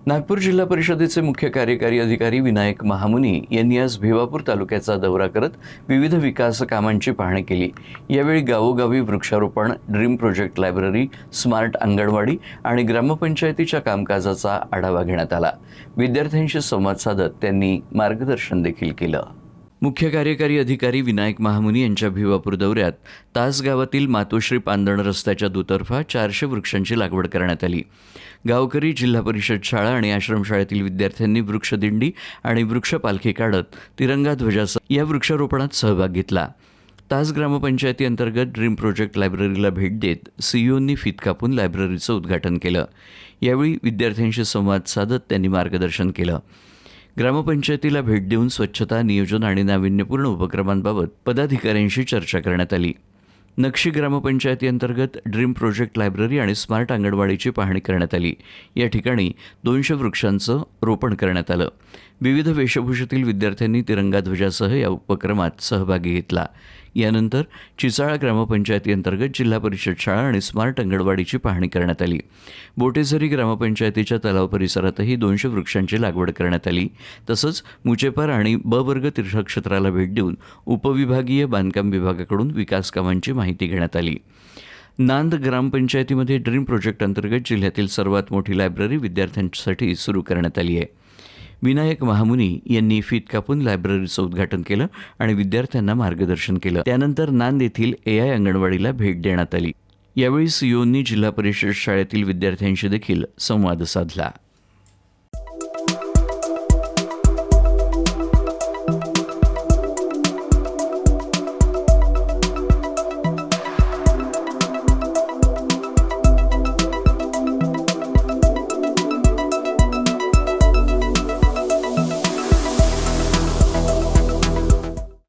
नागपूर जिल्हा परिषदेचे मुख्य कार्यकारी अधिकारी विनायक महामुनी यांनी आज भिवापूर तालुक्याचा दौरा करत विविध विकास कामांची पाहणी केली। यावेळी गावोगावी वृक्षारोपण, dream project library, smart anganwadi आणि ग्रामपंचायतीच्या कामकाजाचा आढावा घेण्यात आला। विद्यार्थ्यांशी संवाद साधत त्यांनी मार्गदर्शन देखील केलं। मुख्य कार्यकारी अधिकारी विनायक महामुनी यांच्या भिवापूर दौऱ्यात तास गावातील मातोश्री पांदण रस्त्याच्या दुतर्फा 400 वृक्षांची लागवड करण्यात आली। गावकरी, जिल्हा परिषद शाळा आणि आश्रमशाळेतील विद्यार्थ्यांनी वृक्षदिंडी आणि वृक्षपालखी काढत तिरंगा ध्वजासह या वृक्षारोपणात सहभाग घेतला। तास ग्रामपंचायती अंतर्गत ड्रीम प्रोजेक्ट लायब्ररीला भेट देत सीईओंनी फीत कापून लायब्ररीचं उद्घाटन केलं। यावेळी विद्यार्थ्यांशी संवाद साधत त्यांनी मार्गदर्शन केलं। ग्रामपंचायतीला भेट देऊन स्वच्छता, नियोजन आणि नाविन्यपूर्ण उपक्रमांबाबत पदाधिकाऱ्यांशी चर्चा करण्यात आली। नक्षी ग्रामपंचायती अंतर्गत ड्रीम प्रोजेक्ट लायब्ररी आणि स्मार्ट अंगणवाडीची पाहणी करण्यात आली। या ठिकाणी 200 वृक्षांचं रोपण करण्यात आलं। विविध वेशभूषेतील विद्यार्थ्यांनी तिरंगा ध्वजासह या उपक्रमात सहभागी घेतला। यानंतर चिचाळा ग्रामपंचायती अंतर्गत जिल्हा परिषद शाळा आणि स्मार्ट अंगणवाडीची पाहणी करण्यात आली। बोटेझरी ग्रामपंचायतीच्या तलाव परिसरातही 200 वृक्षांची लागवड करण्यात आली। तसंच मुचेपार आणि ब वर्ग तीर्थक्षेत्राला भेट देऊन उपविभागीय बांधकाम विभागाकडून विकास कामांची माहिती घेण्यात आली। नांद ग्रामपंचायतीमध्ये ड्रीम प्रोजेक्ट अंतर्गत जिल्ह्यातील सर्वात मोठी लायब्ररी विद्यार्थ्यांसाठी सुरू करण्यात आली आहे। विनायक महामुनी यांनी फीत कापून लायब्ररीचं उद्घाटन केलं आणि विद्यार्थ्यांना मार्गदर्शन केलं। त्यानंतर नांद येथील AI अंगणवाडीला भेट देण्यात आली। यावेळी सीईओंनी जिल्हा परिषद शाळेतील विद्यार्थ्यांशी देखील संवाद साधला।